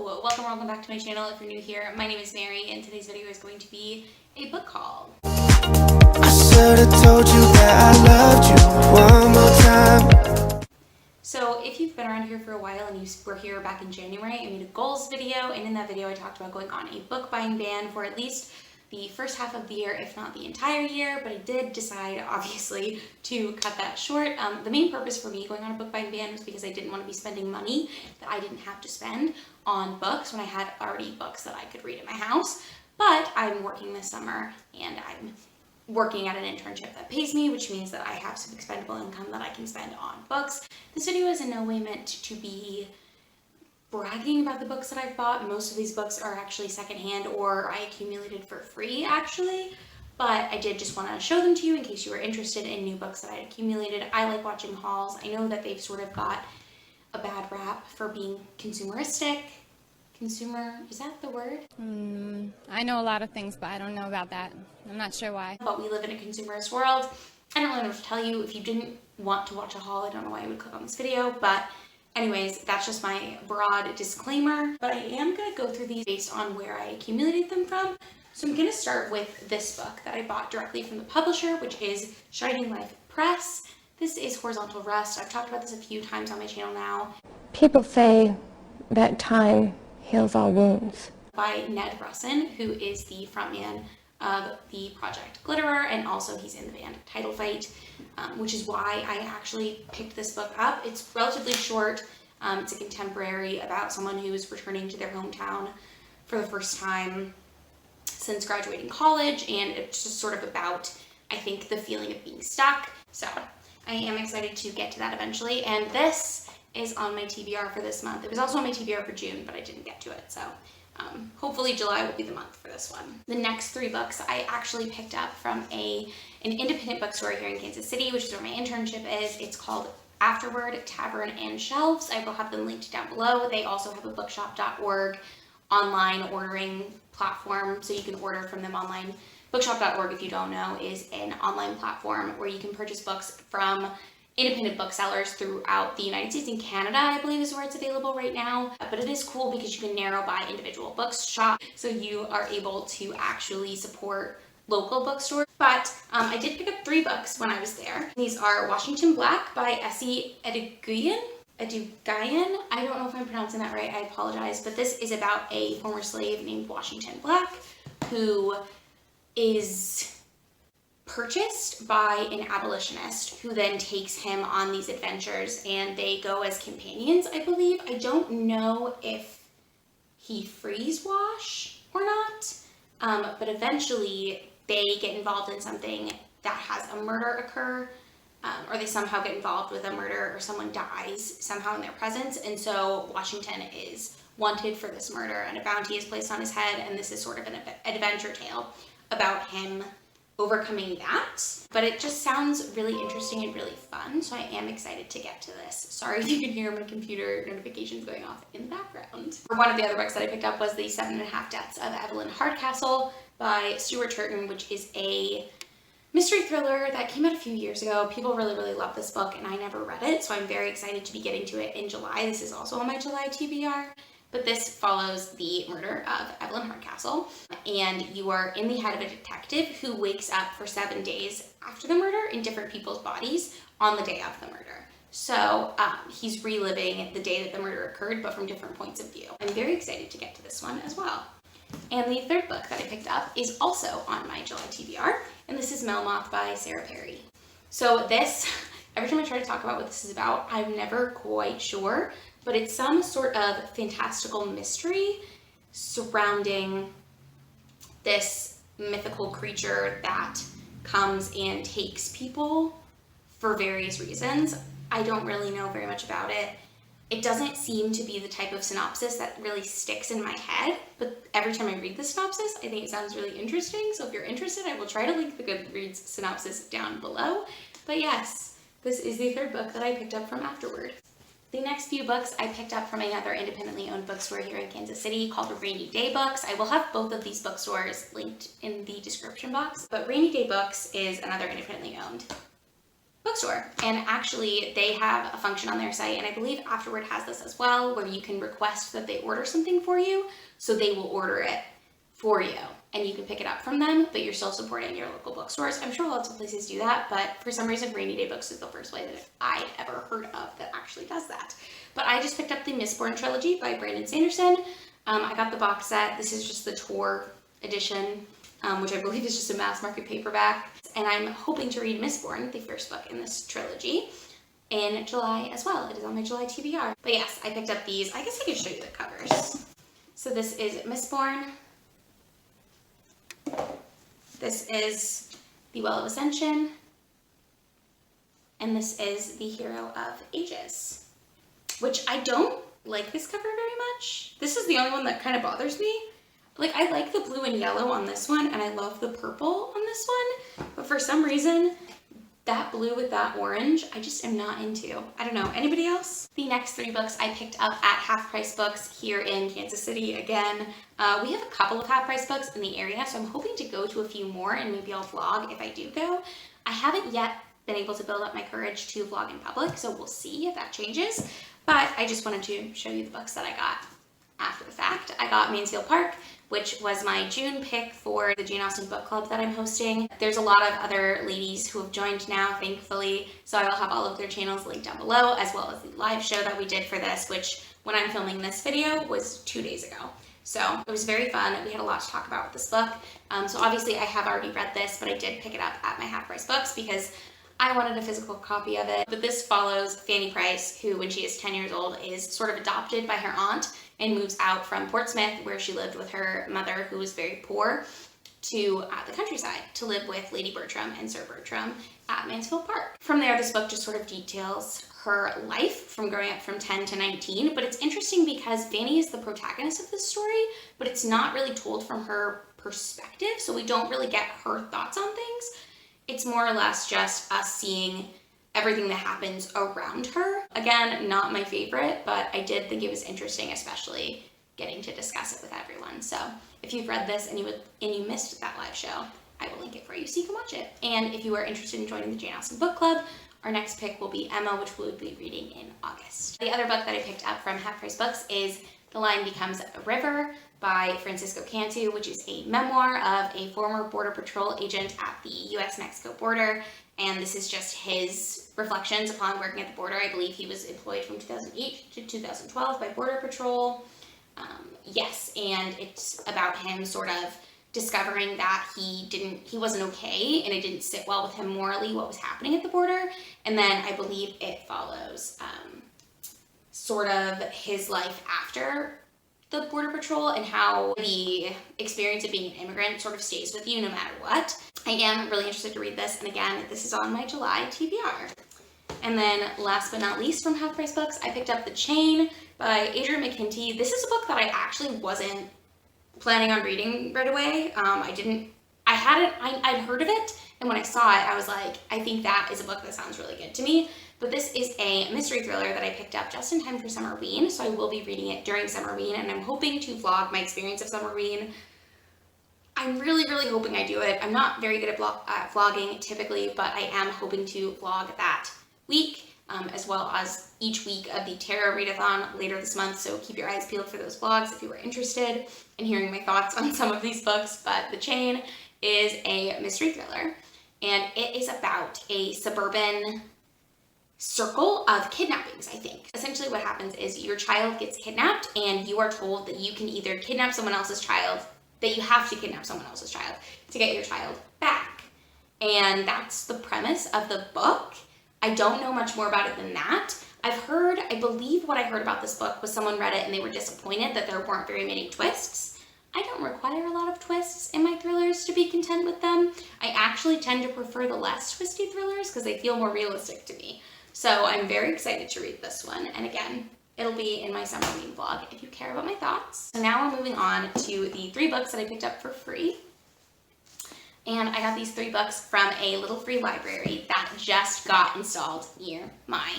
welcome back to my channel. If you're new here, my name is Mary, and today's video is going to be a book haul. I should've told you that I loved you one more time. So if you've been around here for a while and you were here back in January, I made a goals video, and in that video I talked about going on a book buying ban for at least the first half of the year, if not the entire year, but I did decide, obviously, to cut that short. The main purpose for me going on a book buying ban was because I didn't want to be spending money that I didn't have to spend on books when I had already books that I could read in my house. But I'm working this summer, and I'm working at an internship that pays me, which means that I have some expendable income that I can spend on books. This video is in no way meant to be bragging about the books that I've bought. Most of these books are actually secondhand or I accumulated for free actually, but I did just want to show them to you in case you were interested in new books that I accumulated. I like watching hauls. I know that they've sort of got a bad rap for being consumeristic. Consumer, is that the word? I know a lot of things, but I don't know about that. I'm not sure why. But we live in a consumerist world. I don't really know what to tell you. If you didn't want to watch a haul, I don't know why you would click on this video, but anyways, that's just my broad disclaimer. But I am going to go through these based on where I accumulated them from. So I'm going to start with this book that I bought directly from the publisher, which is Shining Life Press. This is Horizontal Rust. I've talked about this a few times on my channel now. People say that time heals all wounds. By Ned Russin, who is the frontman of the Project Glitterer, and also he's in the band Title Fight, which is why I actually picked this book up. It's relatively short. It's a contemporary about someone who's returning to their hometown for the first time since graduating college, and it's just sort of about, I think, the feeling of being stuck. So I am excited to get to that eventually, and this is on my TBR for this month. It was also on my TBR for June, but I didn't get to it, so hopefully July will be the month for this one. The next three books I actually picked up from an independent bookstore here in Kansas City, which is where my internship is. It's called Afterlife Tavern and Shelves. I will have them linked down below. They also have a bookshop.org online ordering platform, so you can order from them online. Bookshop.org, if you don't know, is an online platform where you can purchase books from independent booksellers throughout the United States and Canada, I believe is where it's available right now. But it is cool because you can narrow by individual bookshop, so you are able to actually support local bookstores. But I did pick up three books when I was there. These are Washington Black by Essie Eduguyan. I don't know if I'm pronouncing that right, I apologize, but this is about a former slave named Washington Black who is purchased by an abolitionist who then takes him on these adventures, and they go as companions, I believe. I don't know if he frees Wash or not, but eventually they get involved in something that has a murder occur, or they somehow get involved with a murder, or someone dies somehow in their presence, and so Washington is wanted for this murder, and a bounty is placed on his head, and this is sort of an adventure tale about him overcoming that. But it just sounds really interesting and really fun, so I am excited to get to this. Sorry if you can hear my computer notifications going off in the background. One of the other books that I picked up was The 7.5 Deaths of Evelyn Hardcastle by Stuart Turton, which is a mystery thriller that came out a few years ago. People really love this book, and I never read it, so I'm very excited to be getting to it in July. This is also on my July TBR. But this follows the murder of Evelyn Hardcastle, and you are in the head of a detective who wakes up for 7 days after the murder in different people's bodies on the day of the murder. So he's reliving the day that the murder occurred, but from different points of view. I'm very excited to get to this one as well. And the third book that I picked up is also on my July TBR, and this is Melmoth by Sarah Perry. So this, every time I try to talk about what this is about, I'm never quite sure, but it's some sort of fantastical mystery surrounding this mythical creature that comes and takes people for various reasons. I don't really know very much about it. It doesn't seem to be the type of synopsis that really sticks in my head, but every time I read the synopsis, I think it sounds really interesting. So if you're interested, I will try to link the Goodreads synopsis down below. But yes, this is the third book that I picked up from Afterward. The next few books I picked up from another independently owned bookstore here in Kansas City called Rainy Day Books. I will have both of these bookstores linked in the description box, but Rainy Day Books is another independently owned bookstore. And actually they have a function on their site, and I believe Afterward has this as well, where you can request that they order something for you, so they will order it for you and you can pick it up from them, but you're still supporting your local bookstores. I'm sure lots of places do that, but for some reason Rainy Day Books is the first way that I'd ever heard of that actually does that. But I just picked up the Mistborn trilogy by Brandon Sanderson. I got the box set. This is just the tour edition, which I believe is just a mass market paperback. And I'm hoping to read Mistborn, the first book in this trilogy, in July as well. It is on my July TBR. But yes, I picked up these. I guess I could show you the covers. So this is Mistborn. This is the Well of Ascension. And this is the Hero of Ages, which I don't like this cover very much. This is the only one that kind of bothers me. Like, I like the blue and yellow on this one, and I love the purple on this one, but for some reason, that blue with that orange, I just am not into. I don't know. Anybody else? The next 3 books I picked up at Half Price Books here in Kansas City again. We have a couple of Half Price Books in the area, so I'm hoping to go to a few more, and maybe I'll vlog if I do go. I haven't yet been able to build up my courage to vlog in public, so we'll see if that changes. But I just wanted to show you the books that I got after the fact. I got Mansfield Park, which was my June pick for the Jane Austen book club that I'm hosting. There's a lot of other ladies who have joined now, thankfully, so I will have all of their channels linked down below, as well as the live show that we did for this, which when I'm filming this video was 2 days ago. So it was very fun. We had a lot to talk about with this book. So obviously I have already read this, but I did pick it up at my Half Price Books because I wanted a physical copy of it. But this follows Fanny Price, who when she is 10 years old is sort of adopted by her aunt and moves out from Portsmouth, where she lived with her mother, who was very poor, to the countryside to live with Lady Bertram and Sir Bertram at Mansfield Park. From there, this book just sort of details her life from growing up from 10 to 19, but it's interesting because Fanny is the protagonist of this story, but it's not really told from her perspective, so we don't really get her thoughts on things. It's more or less just us seeing everything that happens around her. Again, not my favorite, but I did think it was interesting, especially getting to discuss it with everyone. So if you've read this and you missed that live show, I will link it for you so you can watch it. And if you are interested in joining the Jane Austen book club, our next pick will be Emma, which we'll be reading in August. The other book that I picked up from Half Price Books is The Line Becomes a River by Francisco Cantu, which is a memoir of a former Border Patrol agent at the US-Mexico border. And this is just his reflections upon working at the border. I believe he was employed from 2008 to 2012 by Border Patrol. Yes, and it's about him sort of discovering that he wasn't okay, and it didn't sit well with him morally what was happening at the border. And then I believe it follows sort of his life after the Border Patrol and how the experience of being an immigrant sort of stays with you no matter what. I am really interested to read this, and again, this is on my July TBR. And then last but not least from Half Price Books, I picked up The Chain by Adrian McKinty. This is a book that I actually wasn't planning on reading right away. I'd heard of it, and when I saw it, I was like, I think that is a book that sounds really good to me. But this is a mystery thriller that I picked up just in time for Summerween, so I will be reading it during Summerween, and I'm hoping to vlog my experience of Summerween. I'm really, really hoping I do it. I'm not very good at vlogging typically, but I am hoping to vlog that week, as well as each week of the Tarot Readathon later this month, so keep your eyes peeled for those vlogs if you are interested in hearing my thoughts on some of these books. But The Chain is a mystery thriller, and it is about a suburban circle of kidnappings, I think. Essentially what happens is your child gets kidnapped, and you are told that you can either kidnap someone else's child, that you have to kidnap someone else's child to get your child back. And that's the premise of the book. I don't know much more about it than that. I believe what I heard about this book was someone read it and they were disappointed that there weren't very many twists. I don't require a lot of twists in my thrillers to be content with them. I actually tend to prefer the less twisty thrillers because they feel more realistic to me. So I'm very excited to read this one. And again, it'll be in my Summerween vlog if you care about my thoughts. So now we're moving on to the 3 books that I picked up for free. And I got these 3 books from a little free library that just got installed near my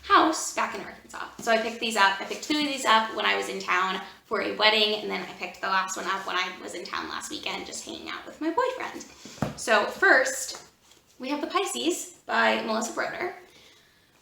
house back in Arkansas. So I picked these up. I picked 2 of these up when I was in town for a wedding, and then I picked the last one up when I was in town last weekend just hanging out with my boyfriend. So first, we have The Pisces by Melissa Broder,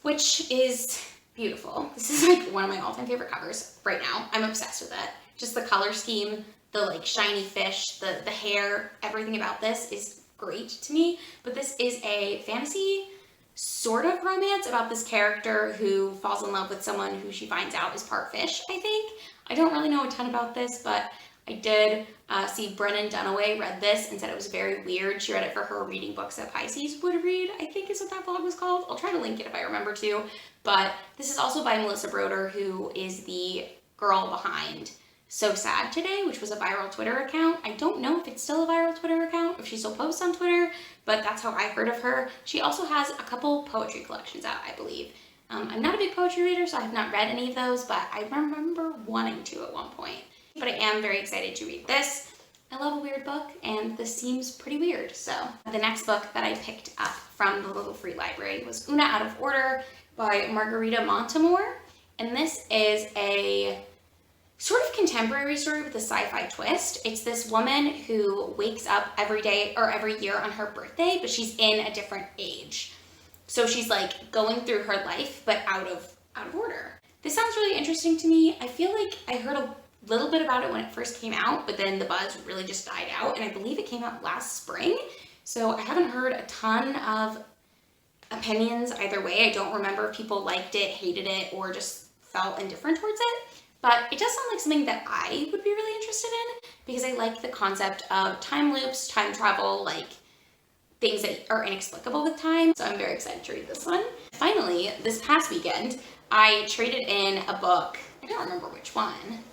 which is beautiful. This is like one of my all-time favorite covers right now. I'm obsessed with it. Just the color scheme, the like shiny fish, the hair, everything about this is great to me. But this is a fantasy sort of romance about this character who falls in love with someone who she finds out is part fish, I think. I don't really know a ton about this, but I did see Brennan Dunaway read this and said it was very weird. She read it for her reading books that Pisces would read, I think is what that vlog was called. I'll try to link it if I remember to. But this is also by Melissa Broder, who is the girl behind So Sad Today, which was a viral Twitter account. I don't know if it's still a viral Twitter account, if she still posts on Twitter, but that's how I heard of her. She also has a couple poetry collections out, I believe. I'm not a big poetry reader, so I have not read any of those, but I remember wanting to at one point. But I am very excited to read this. I love a weird book, and this seems pretty weird. So the next book that I picked up from the Little Free Library was Una Out of Order by Margarita Montemor. And this is a sort of contemporary story with a sci-fi twist. It's this woman who wakes up every day or every year on her birthday, but she's in a different age. So she's like going through her life, but out of order. This sounds really interesting to me. I feel like I heard a little bit about it when it first came out, but then the buzz really just died out, and I believe it came out last spring. So I haven't heard a ton of opinions either way. I don't remember if people liked it, hated it, or just felt indifferent towards it. But it does sound like something that I would be really interested in, because I like the concept of time loops, time travel, like things that are inexplicable with time. So I'm very excited to read this one. Finally, this past weekend, I traded in a book. I don't remember which one.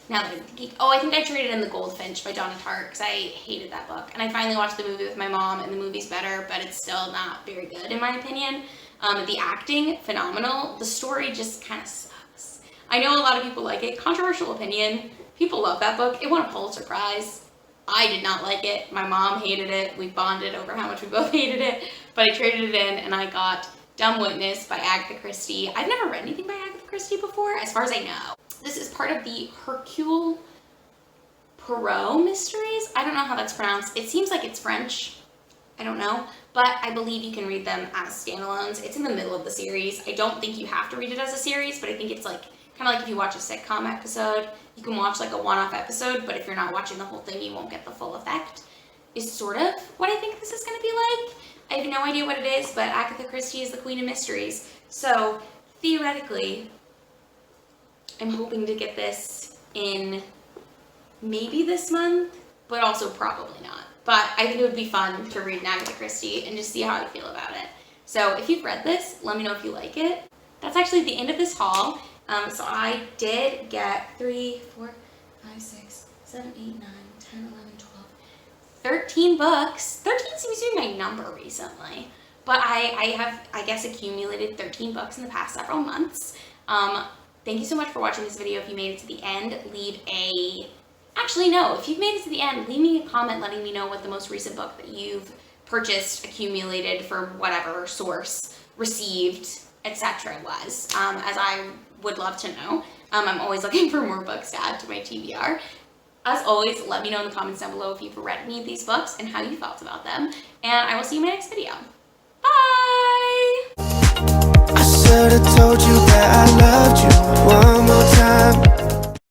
Now that I'm thinking, I think I traded in The Goldfinch by Donna Tartt, because I hated that book. And I finally watched the movie with my mom, and the movie's better, but it's still not very good in my opinion. The acting, phenomenal. The story just kind of sucks. I know a lot of people like it. Controversial opinion. People love that book. It won a Pulitzer Prize. I did not like it. My mom hated it. We bonded over how much we both hated it. But I traded it in, and I got Dumb Witness by Agatha Christie. I've never read anything by Agatha Christie before, as far as I know. This is part of the Hercule Poirot mysteries. I don't know how that's pronounced. It seems like it's French. I don't know. But I believe you can read them as standalones. It's in the middle of the series. I don't think you have to read it as a series, but I think it's like kind of like if you watch a sitcom episode, you can watch like a one-off episode, but if you're not watching the whole thing, you won't get the full effect, is sort of what I think this is going to be like. I have no idea what it is, but Agatha Christie is the queen of mysteries. So theoretically, I'm hoping to get this in maybe this month, but also probably not. But I think it would be fun to read an Agatha Christie and just see how I feel about it. So if you've read this, let me know if you like it. That's actually the end of this haul. So I did get 3, 4, 5, 6, 7, 8, 9, 10, 11, 12, 13 books. 13 seems to be my number recently. But I have, I guess, accumulated 13 books in the past several months. Thank you so much for watching this video. If you made it to the end, if you've made it to the end, leave me a comment letting me know what the most recent book that you've purchased, accumulated for whatever source, received, etc. was, as I would love to know. I'm always looking for more books to add to my TBR. As always, let me know in the comments down below if you've read any of these books and how you felt about them. And I will see you in my next video. Bye! I should've told you that I loved you one more time.